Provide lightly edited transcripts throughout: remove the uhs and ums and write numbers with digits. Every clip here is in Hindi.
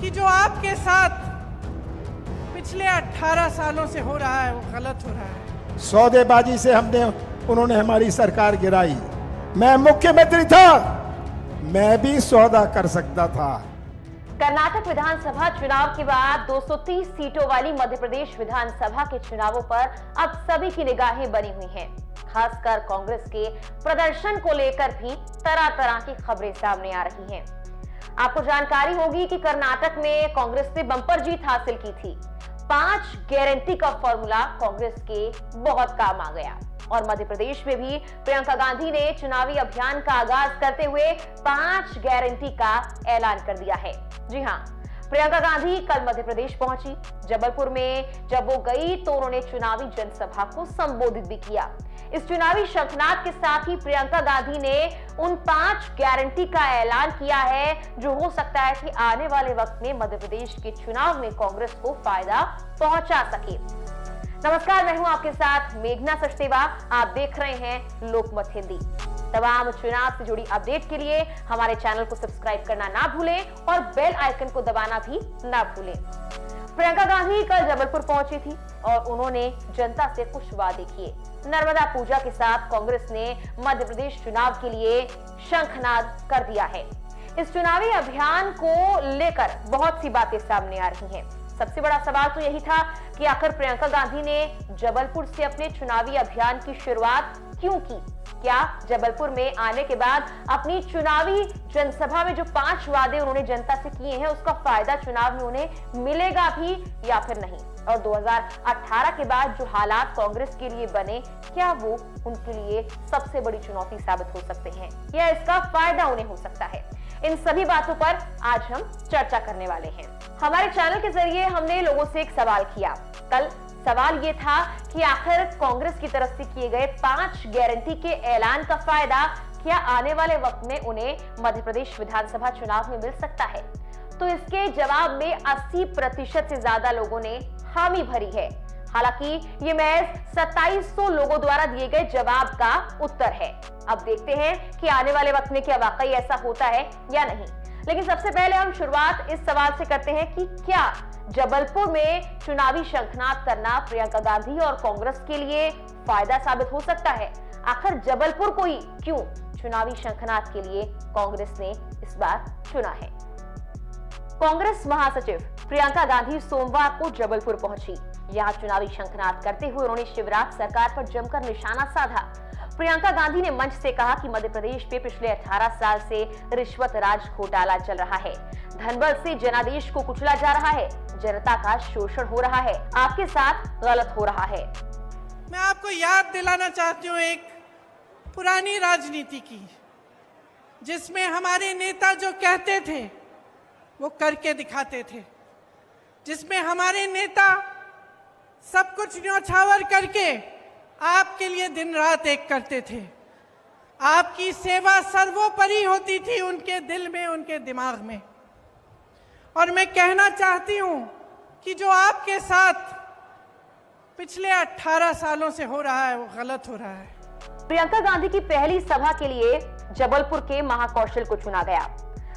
कि जो आपके साथ पिछले 18 सालों से हो रहा है वो गलत हो रहा है। सौदेबाजी से उन्होंने हमारी सरकार गिराई। मैं मुख्यमंत्री था, मैं भी सौदा कर सकता था। कर्नाटक विधानसभा चुनाव के बाद 230 सीटों वाली मध्य प्रदेश विधानसभा के चुनावों पर अब सभी की निगाहें बनी हुई हैं। खासकर कांग्रेस के प्रदर्शन को लेकर भी तरह तरह की खबरें सामने आ रही हैं। आपको जानकारी होगी कि कर्नाटक में कांग्रेस ने बम्पर जीत हासिल की थी। 5 गारंटी का फॉर्मूला कांग्रेस के बहुत काम आ गया और मध्य प्रदेश में भी प्रियंका गांधी ने चुनावी अभियान का आगाज करते हुए 5 गारंटी का ऐलान कर दिया है। जी हां, प्रियंका गांधी कल मध्य प्रदेश पहुंची। जबलपुर में जब वो गई तो उन्होंने चुनावी जनसभा को संबोधित भी किया। इस चुनावी शंखनाद के साथ ही प्रियंका गांधी ने उन 5 गारंटी का ऐलान किया है जो हो सकता है कि आने वाले वक्त में मध्य प्रदेश के चुनाव में कांग्रेस को फायदा पहुंचा सके। नमस्कार, मैं हूं आपके साथ मेघना सचदेवा। आप देख रहे हैं लोकमत हिंदी। तमाम चुनाव से जुड़ी अपडेट के लिए हमारे चैनल को सब्सक्राइब करना ना भूलें और बेल आइकन को दबाना भी ना भूलें। प्रियंका गांधी कल जबलपुर पहुंची थी और उन्होंने जनता से कुछ वादे किए। नर्मदा पूजा के साथ कांग्रेस ने मध्य प्रदेश चुनाव के लिए शंखनाद कर दिया है। इस चुनावी अभियान को लेकर बहुत सी बातें सामने आ रही हैं। सबसे बड़ा सवाल तो यही था कि आखिर प्रियंका गांधी ने जबलपुर से अपने चुनावी अभियान की शुरुआत क्यों की? क्या जबलपुर में आने के बाद अपनी चुनावी जनसभा में जो 5 वादे उन्होंने जनता से किए हैं उसका फायदा चुनाव में उन्हें मिलेगा भी या फिर नहीं? और 2018 के बाद जो हालात कांग्रेस के लिए बने, क्या वो उनके लिए सबसे बड़ी चुनौती साबित हो सकते हैं या इसका फायदा उन्हें हो सकता है? इन सभी बातों पर आज हम चर्चा करने वाले हैं। हमारे चैनल के जरिए हमने लोगों से एक सवाल किया। कल सवाल ये था कि आखिर कांग्रेस की तरफ से किए गए 5 गारंटी के ऐलान का फायदा क्या आने वाले वक्त में उन्हें मध्य प्रदेश विधानसभा चुनाव में मिल सकता है? तो इसके जवाब में 80% से ज्यादा लोगों ने हामी भरी है। हालांकि ये महज 2700 लोगों द्वारा दिए गए जवाब का उत्तर है। अब देखते हैं कि आने वाले वक्त में क्या वाकई ऐसा होता है या नहीं। लेकिन सबसे पहले हम शुरुआत इस सवाल से करते हैं कि क्या जबलपुर में चुनावी शंखनाद करना प्रियंका गांधी और कांग्रेस के लिए फायदा साबित हो सकता है? आखिर जबलपुर को ही क्यों चुनावी शंखनाद के लिए कांग्रेस ने इस बार चुना है? कांग्रेस महासचिव प्रियंका गांधी सोमवार को जबलपुर पहुंची। यहां चुनावी शंखनाद करते हुए उन्होंने शिवराज सरकार पर जमकर निशाना साधा। प्रियंका गांधी ने मंच से कहा कि मध्य प्रदेश में पिछले 18 साल से रिश्वत राज घोटाला चल रहा है। धनबल से जनादेश को कुचला जा रहा है। जनता का शोषण हो रहा है। आपके साथ गलत हो रहा है। मैं आपको याद दिलाना चाहती हूँ एक पुरानी राजनीति की, जिसमें हमारे नेता जो कहते थे वो करके दिखाते थे, जिसमें हमारे नेता सब कुछ न्यौछावर करके आपके लिए दिन रात एक करते थे। आपकी सेवा सर्वोपरि होती थी उनके दिल में, उनके दिमाग में। और मैं कहना चाहती हूं कि जो आपके साथ पिछले 18 सालों से हो रहा है वो गलत हो रहा है। प्रियंका गांधी की पहली सभा के लिए जबलपुर के महाकौशल को चुना गया।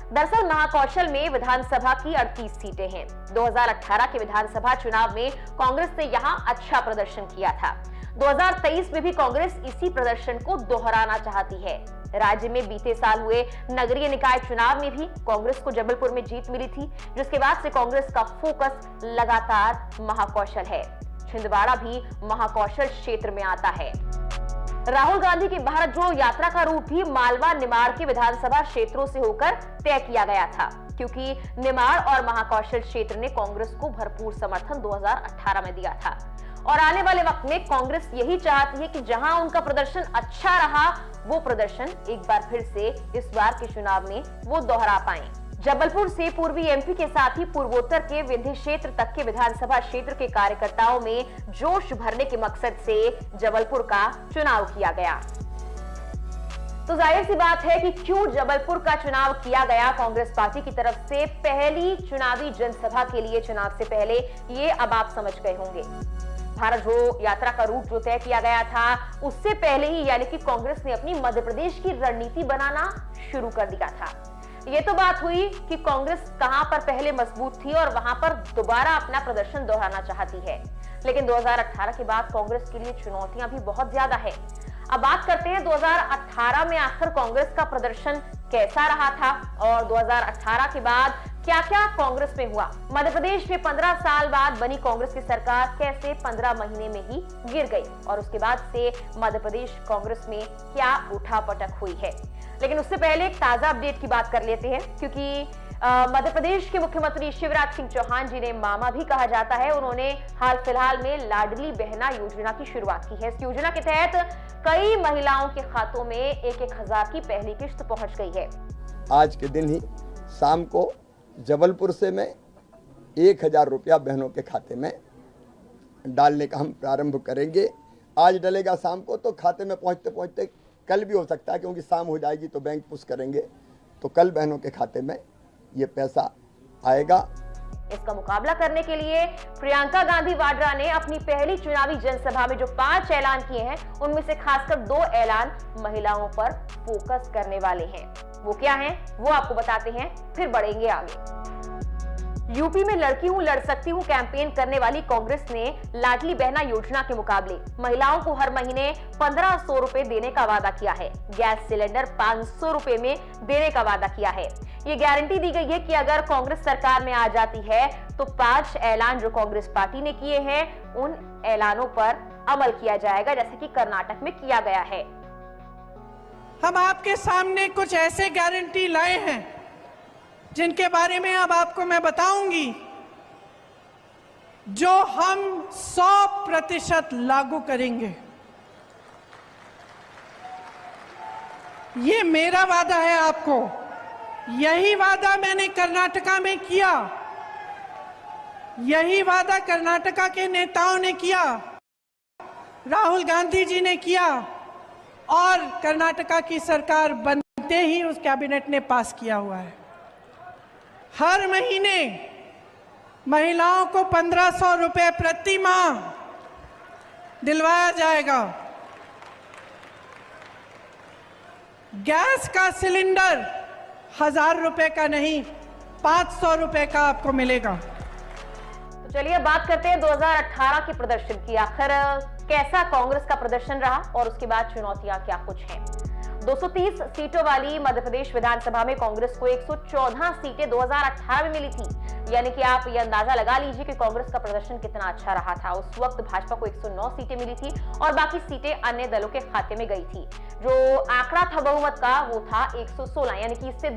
दरअसल महाकौशल में विधानसभा की 38 सीटें हैं। 2018 के विधानसभा चुनाव में कांग्रेस ने यहां अच्छा प्रदर्शन किया था। 2023 में भी कांग्रेस इसी प्रदर्शन को दोहराना चाहती है। राज्य में बीते साल हुए नगरीय निकाय चुनाव में भी कांग्रेस को जबलपुर में जीत मिली थी, जिसके बाद से कांग्रेस का फोकस लगातार महाकौशल है। छिंदवाड़ा भी महाकौशल क्षेत्र में आता है। राहुल गांधी की भारत जोड़ो यात्रा का रूट भी मालवा निमाड़ के विधानसभा क्षेत्रों से होकर तय किया गया था, क्योंकि निमाड़ और महाकौशल क्षेत्र ने कांग्रेस को भरपूर समर्थन 2018 में दिया था। और आने वाले वक्त में कांग्रेस यही चाहती है कि जहां उनका प्रदर्शन अच्छा रहा, वो प्रदर्शन एक बार फिर से इस बार के चुनाव में वो दोहरा पाएं। जबलपुर से पूर्वी एमपी के साथ ही पूर्वोत्तर के विंध्य क्षेत्र तक के विधानसभा क्षेत्र के कार्यकर्ताओं में जोश भरने के मकसद से जबलपुर का चुनाव किया गया। तो जाहिर सी बात है कि क्यों जबलपुर का चुनाव किया गया कांग्रेस पार्टी की तरफ से पहली चुनावी जनसभा के लिए चुनाव से पहले, ये अब आप समझ गए होंगे। भारत जोड़ो यात्रा का रूट जो तय किया गया था उससे पहले ही यानी कि कांग्रेस ने अपनी मध्य प्रदेश की रणनीति बनाना शुरू कर दिया था। ये तो बात हुई कि कांग्रेस कहां पर पहले मजबूत थी और वहां पर दोबारा अपना प्रदर्शन दोहराना चाहती है, लेकिन 2018 के बाद कांग्रेस के लिए चुनौतियां भी बहुत ज्यादा है। अब बात करते हैं 2018 में आखिर कांग्रेस का प्रदर्शन कैसा रहा था और 2018 के बाद क्या क्या कांग्रेस में हुआ। मध्य प्रदेश में 15 साल बाद बनी कांग्रेस की सरकार कैसे 15 महीने में ही गिर गई और उसके बाद से मध्य प्रदेश कांग्रेस में क्या उठापटक हुई है। लेकिन उससे पहले एक ताजा अपडेट की बात कर लेते हैं, क्योंकि मध्य प्रदेश के मुख्यमंत्री शिवराज सिंह चौहान जिन्हें मामा भी कहा जाता है, उन्होंने हाल फिलहाल में लाडली बहना योजना की शुरुआत की है। इस योजना के तहत कई महिलाओं के खातों में 1,000 की पहली किश्त पहुंच गई है। आज के दिन ही शाम को जबलपुर से मैं 1,000 रुपया बहनों के खाते में डालने का हम प्रारंभ करेंगे। आज डलेगा शाम को, तो खाते में पहुंचते पहुंचते कल भी हो सकता है, क्योंकि शाम हो जाएगी तो बैंक पुश करेंगे, तो कल बहनों के खाते में ये पैसा आएगा। इसका मुकाबला करने के लिए प्रियंका गांधी वाड्रा ने अपनी पहली चुनावी जनसभा में जो 5 ऐलान किए हैं, उनमें से खासकर 2 ऐलान महिलाओं पर फोकस करने वाले हैं। वो क्या हैं, वो आपको बताते हैं, फिर बढ़ेंगे आगे। यूपी में लड़की हूं लड़ सकती हूं कैंपेन करने वाली कांग्रेस ने लाडली बहना योजना के मुकाबले महिलाओं को हर महीने 1,500 रुपए देने का वादा किया है। गैस सिलेंडर 500 रुपए में देने का वादा किया है। ये गारंटी दी गई है कि अगर कांग्रेस सरकार में आ जाती है तो 5 ऐलान जो कांग्रेस पार्टी ने किए हैं, उन ऐलानों पर अमल किया जाएगा, जैसे कि कर्नाटक में किया गया है। हम आपके सामने कुछ ऐसे गारंटी लाए हैं जिनके बारे में अब आपको मैं बताऊंगी, जो हम 100% लागू करेंगे। ये मेरा वादा है आपको, यही वादा मैंने कर्नाटका में किया, यही वादा कर्नाटका के नेताओं ने किया, राहुल गांधी जी ने किया और कर्नाटका की सरकार बनते ही उस कैबिनेट ने पास किया हुआ है। हर महीने महिलाओं को 1,500 रुपए प्रति माह दिलवाया जाएगा। गैस का सिलेंडर 1,000 रुपए का नहीं, 500 रुपए का आपको मिलेगा। तो चलिए बात करते हैं 2018 के प्रदर्शन की। आखिर कैसा कांग्रेस का प्रदर्शन रहा और उसके बाद चुनौतियां क्या कुछ हैं। 230 सीटों वाली मध्य प्रदेश विधानसभा में कांग्रेस को 114 सीटें 2018 में मिली थी। यानी कि आप ये अंदाजा लगा लीजिए कि कांग्रेस का प्रदर्शन कितना अच्छा रहा था। उस वक्त भाजपा को 109 सीटें मिली थी और बाकी सीटें अन्य दलों के खाते में गई थी। जो आंकड़ा था बहुमत का, वो था 116, यानी कि इससे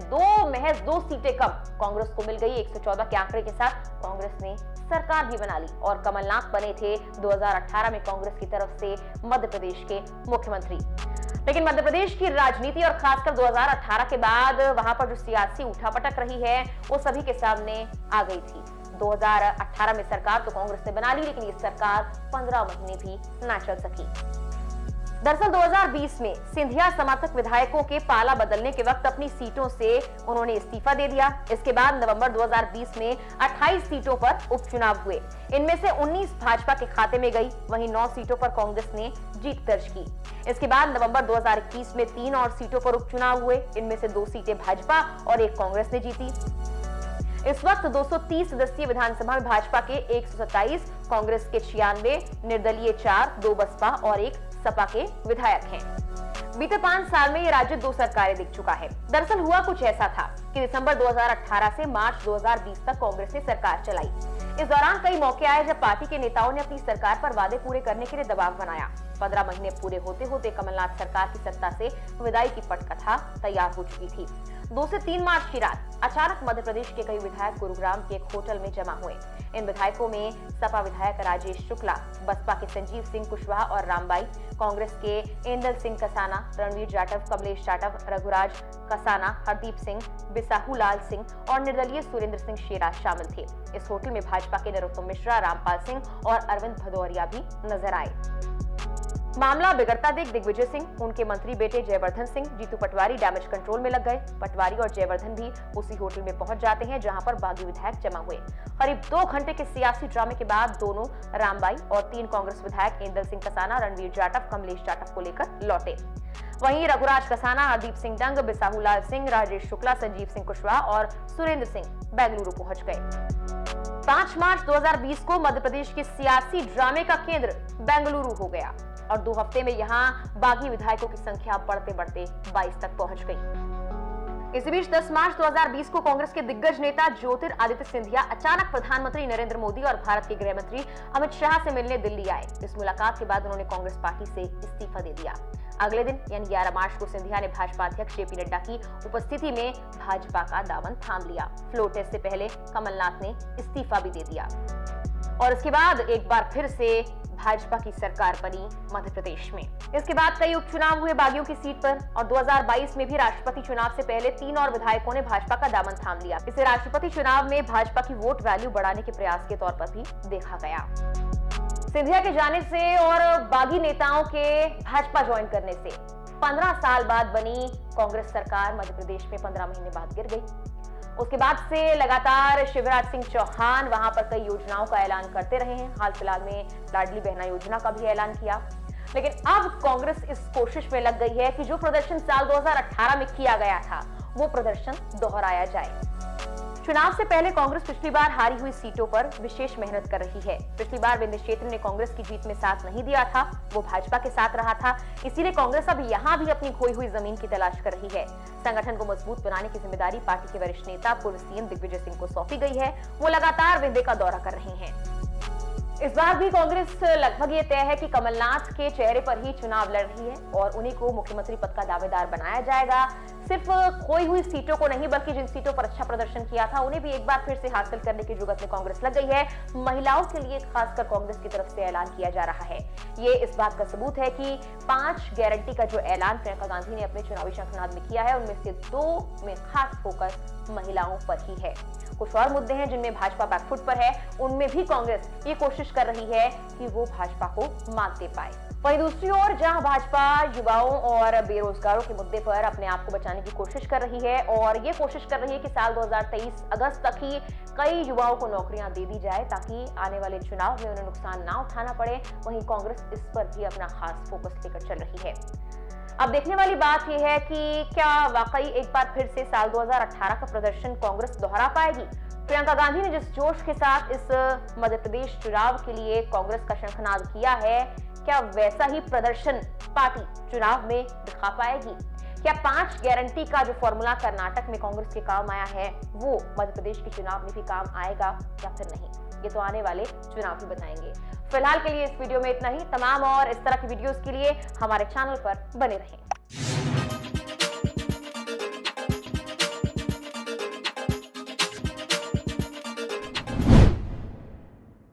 महज 2 सीटें कम कांग्रेस को मिल गई। 114 के आंकड़े के साथ कांग्रेस ने सरकार भी बना ली और कमलनाथ बने थे 2018 में कांग्रेस की तरफ से मध्य प्रदेश के मुख्यमंत्री। लेकिन मध्य प्रदेश की राजनीति और खासकर 2018 के बाद वहां पर जो सियासी उठापटक रही है, वो सभी के सामने आ गई थी। 2018 में सरकार तो कांग्रेस ने बना ली, लेकिन ये सरकार 15 महीने भी ना चल सकी। दरअसल 2020 में सिंधिया समर्थक विधायकों के पाला बदलने के वक्त अपनी सीटों से उन्होंने इस्तीफा दे दिया। इसके बाद नवंबर 2020 में 28 सीटों पर उपचुनाव हुए। इनमें से 19 भाजपा के खाते में गई, वहीं 9 सीटों पर कांग्रेस ने जीत दर्ज की। इसके बाद नवंबर 2021 में 3 और सीटों पर उपचुनाव हुए। इनमें से 2 सीटें भाजपा और 1 कांग्रेस ने जीती। इस वक्त 230 सदस्यीय विधानसभा में भाजपा के 127, कांग्रेस के 96, निर्दलीय 4, 2 बसपा और 1 सपा के विधायक हैं। बीते 5 साल में ये राज्य 2 सरकारें दिख चुका है। दरअसल हुआ कुछ ऐसा था कि दिसंबर 2018 से मार्च 2020 तक कांग्रेस ने सरकार चलाई। इस दौरान कई मौके आए जब पार्टी के नेताओं ने अपनी सरकार पर वादे पूरे करने के लिए दबाव बनाया। 15 महीने पूरे होते होते कमलनाथ सरकार की सत्ता से विदाई की पटकथा तैयार हो चुकी थी। 2 से 3 मार्च की रात अचानक मध्य प्रदेश के कई विधायक गुरुग्राम के एक होटल में जमा हुए। इन विधायकों में सपा विधायक राजेश शुक्ला, बसपा के संजीव सिंह कुशवाहा और रामबाई, कांग्रेस के एंदल सिंह कसाना, रणवीर जाटव, कमलेश जाटव, रघुराज कसाना, हरदीप सिंह, बिसाहू लाल सिंह और निर्दलीय सुरेंद्र सिंह शेरा शामिल थे। इस होटल में भाजपा के नरोत्तम मिश्रा, रामपाल सिंह और अरविंद भदौरिया भी नजर आए। मामला बिगड़ता देख दिग्विजय सिंह, उनके मंत्री बेटे जयवर्धन सिंह, जीतू पटवारी डैमेज कंट्रोल में लग गए। पटवारी और जयवर्धन भी उसी होटल में पहुंच जाते हैं जहां पर बागी विधायक जमा हुए। करीब 2 घंटे के सियासी ड्रामे के बाद दोनों रामबाई और 3 कांग्रेस विधायक एंदल सिंह कसाना, रणवीर जाटव, कमलेश जाटव को लेकर लौटे। वहीं रघुराज कसाना, हरदीप सिंह डंग, बिसाहू लाल सिंह, राजेश शुक्ला, संजीव सिंह कुशवाहा और सुरेंद्र सिंह बेंगलुरु पहुंच गए। 5 मार्च 2020 को मध्य प्रदेश के सियासी ड्रामे का केंद्र बेंगलुरु हो गया और 2 हफ्ते में यहां बागी विधायकों की संख्या बढ़ते बढ़ते 22 तक पहुंच गई। इसी बीच 10 मार्च 2020 को कांग्रेस के दिग्गज नेता ज्योतिरादित्य सिंधिया अचानक प्रधानमंत्री नरेंद्र मोदी और भारत के गृह मंत्री अमित शाह से मिलने दिल्ली आए। इस मुलाकात के बाद उन्होंने कांग्रेस पार्टी से इस्तीफा दे दिया। अगले दिन यानी 11 मार्च को सिंधिया ने भाजपा अध्यक्ष जेपी नड्डा की उपस्थिति में भाजपा का दामन थाम लिया। फ्लोर टेस्ट से पहले कमलनाथ ने इस्तीफा भी दे दिया और इसके बाद एक बार फिर से भाजपा की सरकार बनी मध्य प्रदेश में। इसके बाद कई उपचुनाव हुए बागियों की सीट पर और 2022 में भी राष्ट्रपति चुनाव से पहले 3 और विधायकों ने भाजपा का दामन थाम लिया। इसे राष्ट्रपति चुनाव में भाजपा की वोट वैल्यू बढ़ाने के प्रयास के तौर पर भी देखा गया। सिंधिया के जाने से और बागी नेताओं के भाजपा ज्वाइन करने से 15 साल बाद बनी कांग्रेस सरकार मध्य प्रदेश में 15 महीने बाद गिर गई। उसके बाद से लगातार शिवराज सिंह चौहान वहां पर कई योजनाओं का ऐलान करते रहे हैं। हाल फिलहाल में लाडली बहना योजना का भी ऐलान किया, लेकिन अब कांग्रेस इस कोशिश में लग गई है कि जो प्रदर्शन साल 2018 में किया गया था वो प्रदर्शन दोहराया जाए। चुनाव से पहले कांग्रेस पिछली बार हारी हुई सीटों पर विशेष मेहनत कर रही है। पिछली बार विंध्य क्षेत्र ने कांग्रेस की जीत में साथ नहीं दिया था, वो भाजपा के साथ रहा था। इसीलिए कांग्रेस अब यहां भी अपनी खोई हुई जमीन की तलाश कर रही है। संगठन को मजबूत बनाने की जिम्मेदारी पार्टी के वरिष्ठ नेता पूर्व सीएम दिग्विजय सिंह को सौंपी गई है। वो लगातार विंध्य का दौरा कर रहे हैं। इस बार भी कांग्रेस लगभग ये तय है कि कमलनाथ के चेहरे पर ही चुनाव लड़ रही है और उन्हीं को मुख्यमंत्री पद का दावेदार बनाया जाएगा। सिर्फ खोई हुई सीटों को नहीं बल्कि जिन सीटों पर अच्छा प्रदर्शन किया था उन्हें भी एक बार फिर से हासिल करने की जुगत में कांग्रेस लग गई है। महिलाओं के लिए खासकर कांग्रेस की तरफ से ऐलान किया जा रहा है। ये इस बात का सबूत है कि 5 गारंटी का जो ऐलान प्रियंका गांधी ने अपने चुनावी शंखनाद में किया है उनमें से 2 में खास फोकस महिलाओं पर ही है। कुछ और मुद्दे हैं जिनमें भाजपा बैकफुट पर है, उनमें भी कांग्रेस ये कोशिश कर रही है कि वो भाजपा को मात दे पाए। वहीं दूसरी ओर जहां भाजपा युवाओं और बेरोजगारों के मुद्दे पर अपने आप को बचाने की कोशिश कर रही है और ये कोशिश कर रही है कि साल 2023 अगस्त तक ही कई युवाओं को नौकरियां दे दी जाए ताकि आने वाले चुनाव में उन्हें नुकसान ना उठाना पड़े, वहीं कांग्रेस इस पर भी अपना खास फोकस लेकर चल रही है। अब देखने वाली बात यह है कि क्या वाकई एक बार फिर से साल 2018 का प्रदर्शन कांग्रेस दोहरा पाएगी। प्रियंका गांधी ने जिस जोश के साथ इस मध्य प्रदेश चुनाव के लिए कांग्रेस का शंखनाद किया है, क्या वैसा ही प्रदर्शन पार्टी चुनाव में दिखा पाएगी? क्या 5 गारंटी का जो फॉर्मूला कर्नाटक में कांग्रेस के काम आया है वो मध्य प्रदेश के चुनाव में भी काम आएगा या फिर नहीं? ये तो आने वाले चुनाव ही बताएंगे। फिलहाल के लिए इस वीडियो में इतना ही। तमाम और इस तरह की वीडियोस के लिए हमारे चैनल पर बने रहें।